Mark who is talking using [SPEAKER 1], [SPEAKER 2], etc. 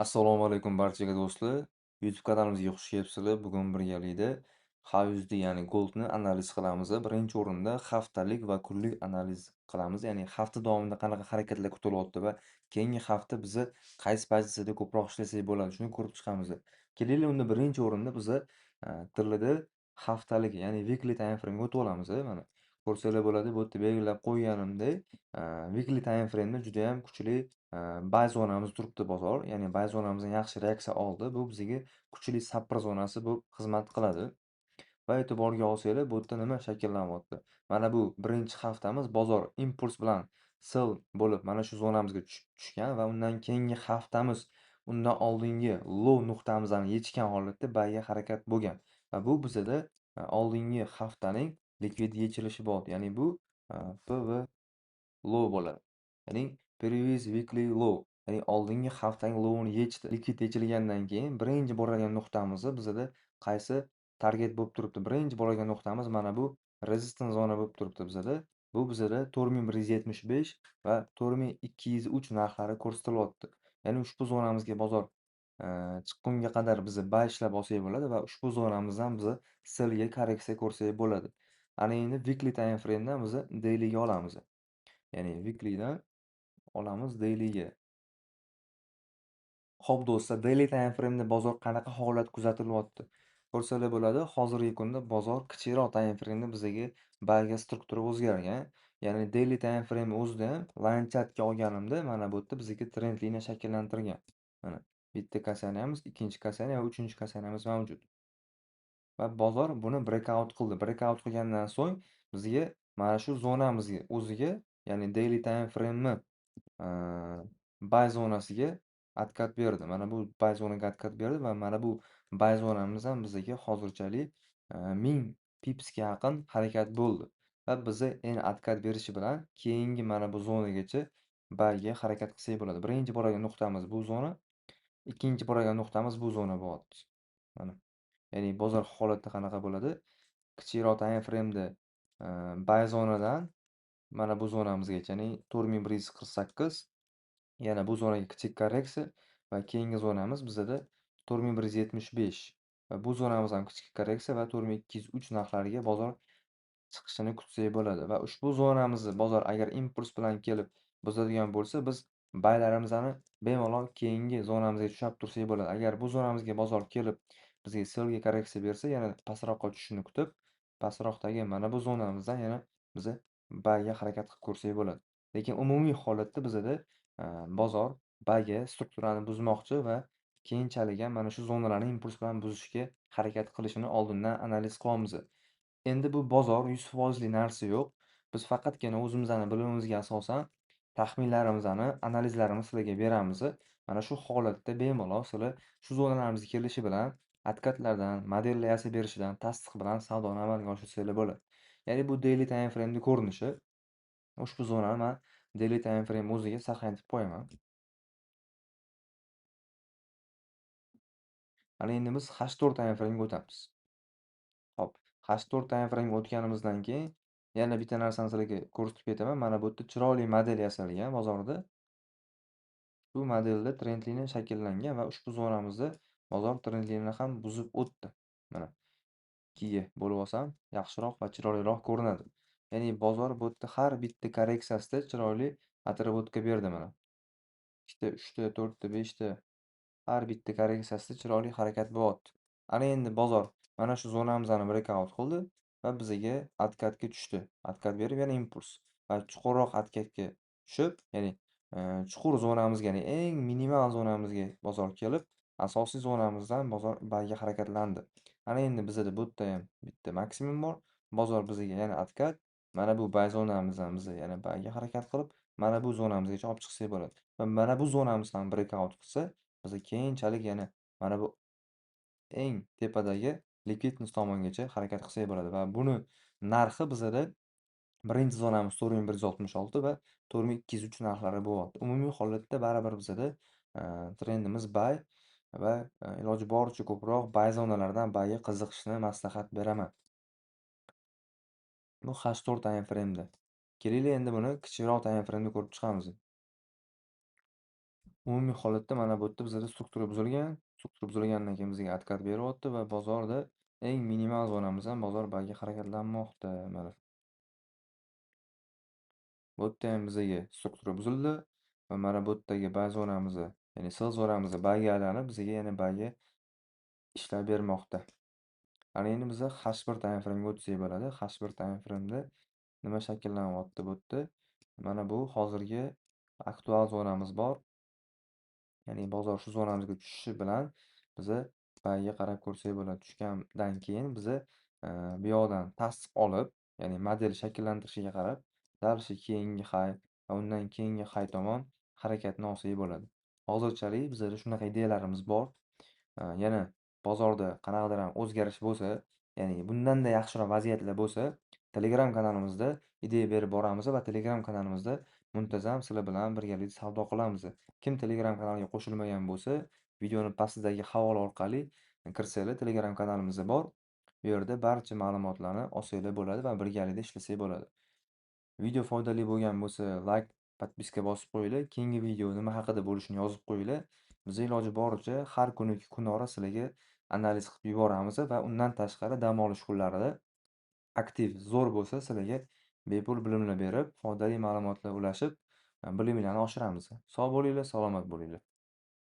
[SPEAKER 1] Assalomu alaykum barchaga do'stlar. YouTube kanalimizga xush kelibsizlar. Bugun birgalikda HUSD ya'ni Goldni analiz qilamiz. Birinchi o'rinda haftalik va kunlik analiz qilamiz. Ya'ni hafta davomida qanaqa harakatlar kutilyapti va keyingi hafta biza qaysi pozitsiyada ko'proq ishlasak bo'ladi, shuni ko'rib chiqamiz. Keling, unda birinchi o'rinda biza tilida haftalik, ya'ni weekly time frame ga o'tib olamiz. Mana ko'rsanglar bo'ladi, bu yerda belgilab qo'yganimdek, weekly time frame da juda ham kuchli buy zonamiz turibdi bozor. Ya'ni buy zonamizdan yaxshi reaksiya oldi. Bu bizga kuchli sapr zonasi bo'lib xizmat qiladi. Va e'tiborga olsanglar, bu yerda nima shakllanyapti? Mana bu birinchi haftamiz bozor impuls bilan sell bo'lib, mana shu zonamizga tushgan va undan keyingi haftamiz undan oldingi low nuqtamizni yechgan holatda buyga harakat bo'lgan. Va bu bizada oldingi haftaning likvid yechilishi bo'ldi. Ya'ni bu PV low bo'ladi. Ya'ni previous weekly low. Ya'ni oldingi haftaning low'ini yechdi. Likvid yechilgandan keyin birinchi boradigan nuqtamiz bizada qaysi target bo'lib turibdi? Birinchi boradigan nuqtamiz mana bu resistance zona bo'lib turibdi bizada. Bu bizada 4175 va 4203 narxlari ko'rsatilyapti. Ya'ni ushbu zonamizga bozor chiqqunga qadar biza buy ishlab olsak bo'ladi va ushbu zonamizdan biza sellga korreksiya ko'rsak bo'ladi. Ana endi weekly time frame dan biza dailyga olamiz. Ya'ni weeklydan olamiz dailyga. Xo'p do'stlar, daily time frame'da bozor qanaqa holat kuzatilyapti? Ko'rsalar bo'ladi, hozirgi kunda bozor kichikroq time frame'da bizaga buyga struktura o'zgargan. Ya'ni daily time frame o'zida ham line chartga olganimda mana bu yerda bizga trend liniya shakllantirgan. Mana bitta kassaniyamiz, ikkinchi kassaniya va uchinchi kassaniyamiz mavjud. Va bozor buni breakout qildi. Breakout qilgandan so'ng bizga mana shu zonamizga o'ziga, ya'ni daily time frame'ni buy zonasiga откат berdi. Mana bu buy zonaga откат berdi va mana bu buy zonamiz ham bizga hozirchalik 1000 pipsga yaqin harakat bo'ldi. Va biza endi откат berishi bilan keyingi mana bu zonagacha buyga harakat qilsak bo'ladi. Birinchi boradigan nuqtamiz bu zona, ikkinchi boradigan nuqtamiz bu zona bo'lyapti. Mana. Ya'ni bozor holati qanaqa bo'ladi? Kichikroq time frame'da buy zonadan mana bu zonamizgacha, ya'ni 4148, yana bu zonaga kichik korreksiya va keyingi zonamiz bizada 4175 va bu zonamiz ham kichik korreksiya va 4203 narxlariga bozor chiqishini kutsak bo'ladi. Va ushbu zonamizni bozor agar impuls bilan kelib buzadigan bo'lsa, biz baylarimizni bemalol keyingi zonamizga tushab tursak bo'ladi. Agar bu zonamizga bozor kelib bizga sellga korreksiya bersa, yana pastroqqa tushishini kutib, pastroqdagi mana bu zonamizdan yana biza buyga harakat qilib ko'rsak bo'ladi. Lekin umumiy holatda bizada bozor buyga strukturani buzmoqchi va keyinchalik ham mana shu zonalarni impuls bilan buzishga harakat qilishini oldindan analiz qilyapmiz. Endi bu bozor 100% narsa yo'q. Biz faqatgina o'zimizni bilimimizga asosan taxminlarimizni, analizlarimizni sizlarga beramiz. Mana shu holatda bemalol sizlar shu zonalarimizga kelishi bilan откатlardan, modellar yasab berishidan tasdiq bilan savdoni amalga oshirsanglar bo'ladi. Ya'ni bu daily time frame'ning ko'rinishi. Ushbu zonani man daily time frame o'ziga saqlantirib qo'yaman. Mana endi biz H4 time frame ga o'tamiz. Hop, H4 time frame ga o'tganimizdan keyin yana bitta narsani sizlarga ko'rsatib ketaman. Mana bu yerda chiroyli model yasalgan bozorda. Bu modelda trend liniya shakllangan va ushbu zonamizda bozor trend liniyani ham buzib o'tdi. Mana 2 ga bo'lib olsam yaxshiroq va chiroyliroq ko'rinadi. Ya'ni bozor bu yerda har bitta korreksiyasida chiroyli отработка berdi mana. 2 ta, 3 ta, 4 ta, 5 ta har bitta korreksiyasida chiroyli harakat bo'lyapti. Ana endi bozor mana shu zonamizni breakout qildi va bizaga откатga tushdi. Откат berib yana impuls va chuqurroq откатga tushib, ya'ni chuqur zonamizga, ya'ni eng minimal zonamizga bozor kelib, asosiy zonamizdan bozor buyga harakatlandi. Ana endi bizada bu yerda ham bitta maksimum bor. Bozor bizaga yana откат, mana bu buy zonamizdan biza yana buyga harakat qilib, mana bu zonamizgacha olib chiqsak bo'ladi. Va mana bu zonamizni ham breakout qilsa, biza keyinchalik yana mana bu eng tepadagi likvidность tomongacha harakat qilsak bo'ladi va buni narxi bizada birinchi zonamiz 4166 va 4203 narxlari bo'lyapti. Umumiy holatda baribir bizada trendimiz buy va iloji boricha ko'proq buy zonalaridan buyga qiziqishni maslahat beraman. Bu H4 time frame'da. Keling endi buni kichikroq time frame'da ko'rib chiqamiz. Umumiy holatda mana bu yerda bizada struktura buzilgan. Struktura buzilganidan keyin bizga откат beryapti va bozorda eng minimal zonamiz ham bozor bagiga harakatlanmoqda. Mana bu yerda ham bizga struktura buzildi va mana bu yerdagi baz zonamizni, ya'ni sell zonamizni bagiga aylanib, bizga yana bagi ishlab bermoqda. Ana endi biza H1 time frame'ga o'tsak bo'ladi. H1 time frame'da nima shakllanyapti bu yerda? Mana bu hozirgi aktual zonamiz bor. Ya'ni bozor shu zonamizga tushishi bilan biza bagiga qarab ko'rsak bo'ladi. Tushgandan keyin biza bu yoqdan tasdiq olib, ya'ni model shakllantirishiga qarab, dal keyingi hay va undan keyingi hay tomon harakatni olsak bo'ladi. Hozirchalik bizada shunaqa ideyalarimiz bor. Yana bozorda qanaqadir ham o'zgarish bo'lsa, ya'ni bundanda yaxshiroq vaziyatlar bo'lsa, Telegram kanalimizda ideya berib boramiz va Telegram kanalimizda muntazam sizlar bilan birgalikda savdo qilamiz. Kim Telegram kanaliga qo'shilmagan bo'lsa, videoni pastidagi havola orqali kirsanglar Telegram kanalimiz bor. Bu yerda barcha ma'lumotlarni olsanglar bo'ladi va birgalikda ishlasak bo'ladi. Video foydali bo'lgan bo'lsa, layk, podpiska bosib qo'yinglar. Keyingi video nima haqida bo'lishini yozib qo'yinglar. Biz iloji boricha har kuniki kunora sizlarga analiz qilib yuboramiz va undan tashqari dam olish kunlarida aktiv, zo'r bo'lsa sizlarga bepul bilimlar berib, foydali ma'lumotlar ulashib, bilimlarni oshiramiz. Sog' bo'linglar, salomat bo'linglar.